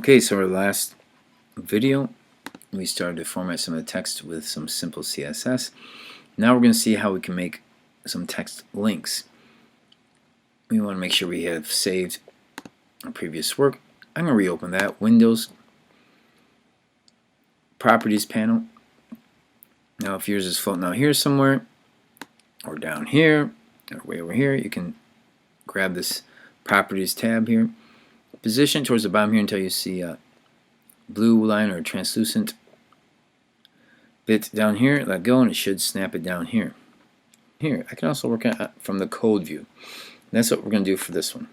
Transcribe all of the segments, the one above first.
Okay, so our last video, we started to format some of the text with some simple CSS. Now we're going to see how we can make some text links. We want to make sure we have saved our previous work. I'm going to reopen that. Windows, Properties panel. Now if yours is floating out here somewhere, or down here, or way over here, you can grab this Properties tab here. Position towards the bottom here until you see a blue line or translucent bit down here. Let go and it should snap it down here. Here, I can also work on it from the code view. That's what we're going to do for this one.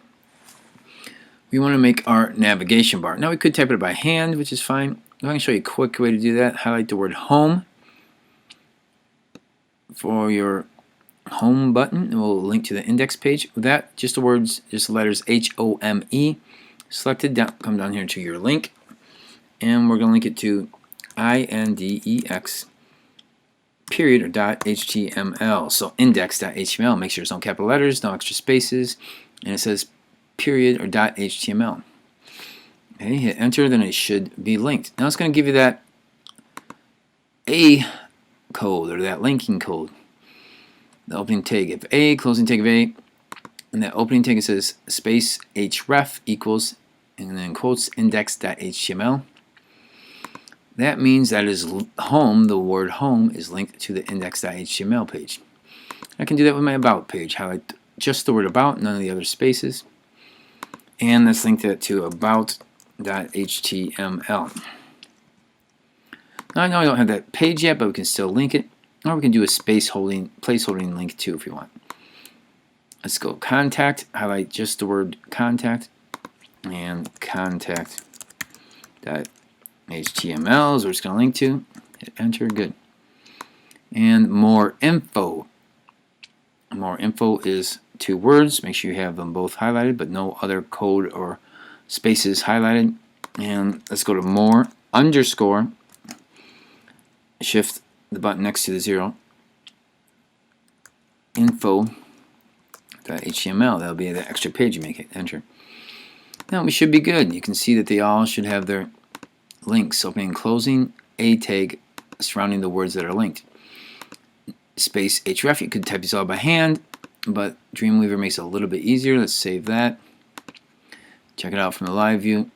We want to make our navigation bar. Now we could type it by hand, which is fine. I can show you a quick way to do that. Highlight the word home for your home button. It will link to the index page. With that, just the words, just the letters H-O-M-E. Selected, down, come down here to your link. And we're going to link it to index period or .html. So index.html. Make sure there's no capital letters, no extra spaces, and it says period or .html. Okay, hit enter, then it should be linked. Now it's going to give you that A code or that linking code. The opening tag of A, closing tag of A, and that opening tag it says space href equals, and then quotes index.html. That means that is home, the word home is linked to the index.html page. I can do that with my about page. Highlight just the word about, none of the other spaces. And let's link that to about.html. Now I know I don't have that page yet, but we can still link it. Or we can do a placeholding link too if you want. Let's go contact, highlight just the word contact, and contact.html is where it's going to link to. Hit enter, good. And more info. More info is 2 words. Make sure you have them both highlighted, but no other code or spaces highlighted. And let's go to more underscore. Shift the button next to the 0. Info.html. That'll be the extra page you make it. Enter. Now we should be good. You can see that they all should have their links, opening and closing, a tag surrounding the words that are linked. Space href, you could type these all by hand, but Dreamweaver makes it a little bit easier. Let's save that. Check it out from the live view.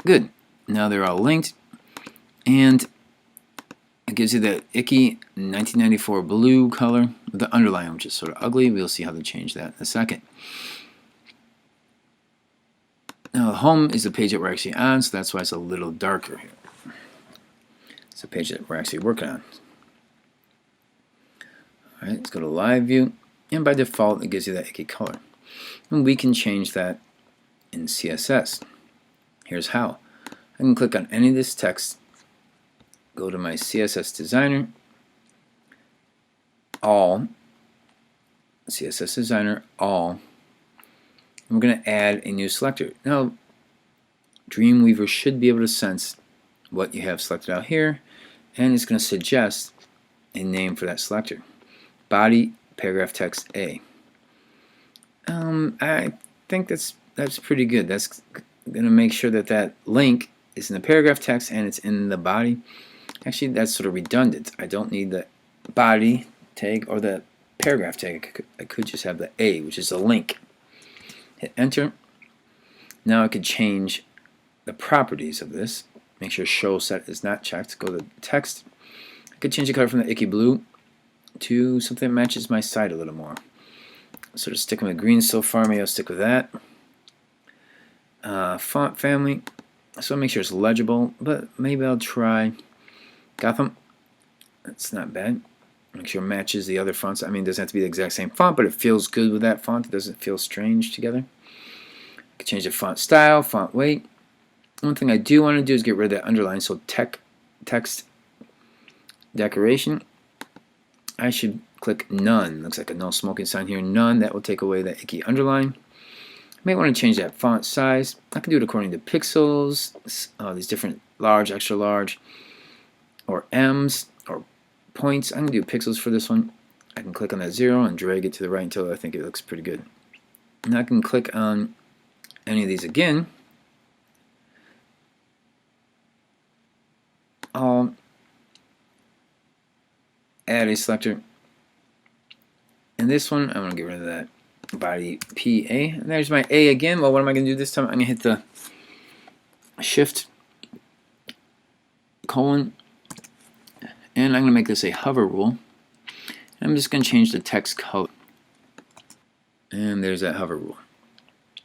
Good. Now they're all linked, and it gives you that icky 1994 blue color with the underline, which is sort of ugly. We'll see how to change that in a second. Now, home is the page that we're actually on, so that's why it's a little darker here. It's a page that we're actually working on. Alright, let's go to live view, and by default, it gives you that icky color. And we can change that in CSS. Here's how. I can click on any of this text, go to my CSS designer, all, CSS designer, all. We're going to add a new selector. Now, Dreamweaver should be able to sense what you have selected out here, and it's going to suggest a name for that selector. Body, paragraph text A. I think that's pretty good. That's going to make sure that that link is in the paragraph text and it's in the body. Actually, that's sort of redundant. I don't need the body tag or the paragraph tag. I could just have the A, which is a link. Hit enter. Now I could change the properties of this. Make sure show set is not checked. Go to text. I could change the color from the icky blue to something that matches my site a little more. Sort of sticking with green so far. Maybe I'll stick with that. Font family. So make sure it's legible, but maybe I'll try Gotham. That's not bad. Make sure it matches the other fonts. I mean, it doesn't have to be the exact same font, but it feels good with that font. It doesn't feel strange together. I can change the font style, font weight. One thing I do want to do is get rid of that underline. So text decoration. I should click none. Looks like a no smoking sign here. None. That will take away that icky underline. I may want to change that font size. I can do it according to pixels. These different large, extra large, or M's, or points. I'm going to do pixels for this one. I can click on that 0 and drag it to the right until I think it looks pretty good. And I can click on any of these again I'll add a selector. And this one, I'm going to get rid of that body PA. And there's my A again. Well, what am I going to do this time? I'm going to hit the Shift colon, and I'm going to make this a hover rule. I'm just going to change the text color. And there's that hover rule.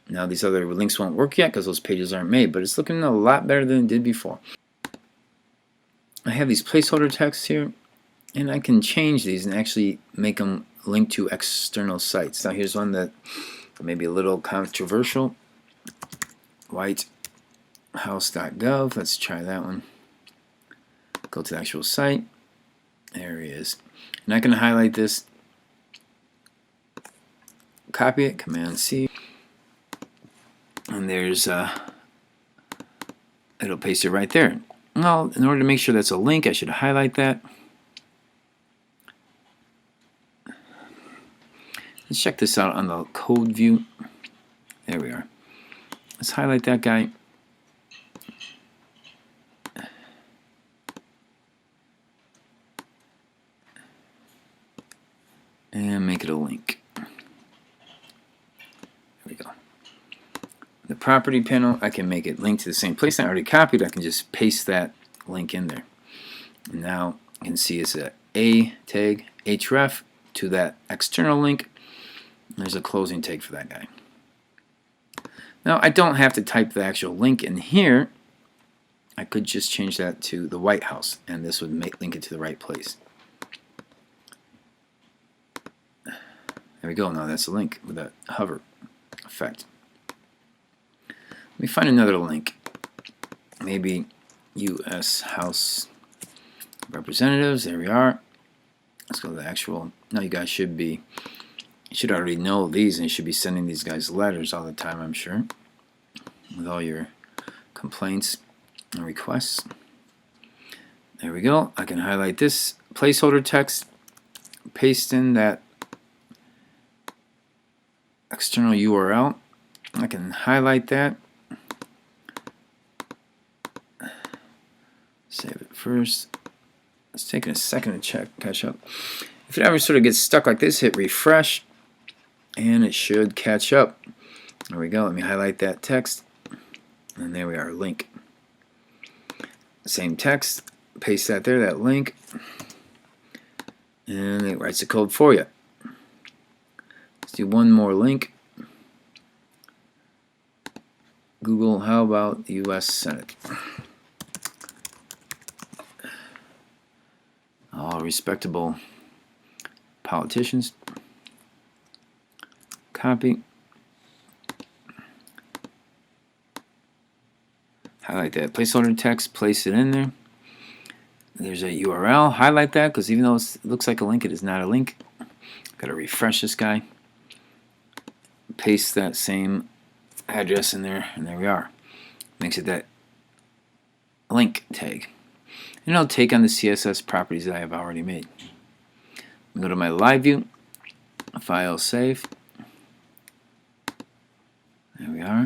Now these other links won't work yet because those pages aren't made, but it's looking a lot better than it did before. I have these placeholder texts here, and I can change these and actually make them link to external sites. Now here's one that may be a little controversial. Whitehouse.gov. Let's try that one. Go to the actual site. There he is. And I can highlight this, copy it, Command C, and there's it'll paste it right there. Well, in order to make sure that's a link, I should highlight that. Let's check this out on the code view. There we are. Let's highlight that guy. And make it a link. There we go. The property panel, I can make it link to the same place I already copied. I can just paste that link in there. And now you can see it's a tag href to that external link. There's a closing tag for that guy. Now I don't have to type the actual link in here. I could just change that to the White House, and this would link it to the right place. There we go. Now that's a link with that hover effect. Let me find another link. Maybe U.S. House Representatives. There we are. Let's go to the actual. Now you guys you should already know these, and you should be sending these guys letters all the time, I'm sure, with all your complaints and requests. There we go. I can highlight this placeholder text, paste in that external URL. I can highlight that, save it first. It's taking a second to catch up. If it ever sort of gets stuck like this, hit refresh, and it should catch up. There we go. Let me highlight that text, and there we are, link. Same text, paste that there, that link, and it writes the code for you. Let's do one more link. Google, how about the U.S. Senate? All respectable politicians. Copy. Highlight that placeholder text, place it in there. There's a URL. Highlight that, because even though it looks like a link, it is not a link. Got to refresh this guy. Paste that same address in there, and there we are. Makes it that link tag. And it'll take on the CSS properties that I have already made. Go to my live view, file save. There we are.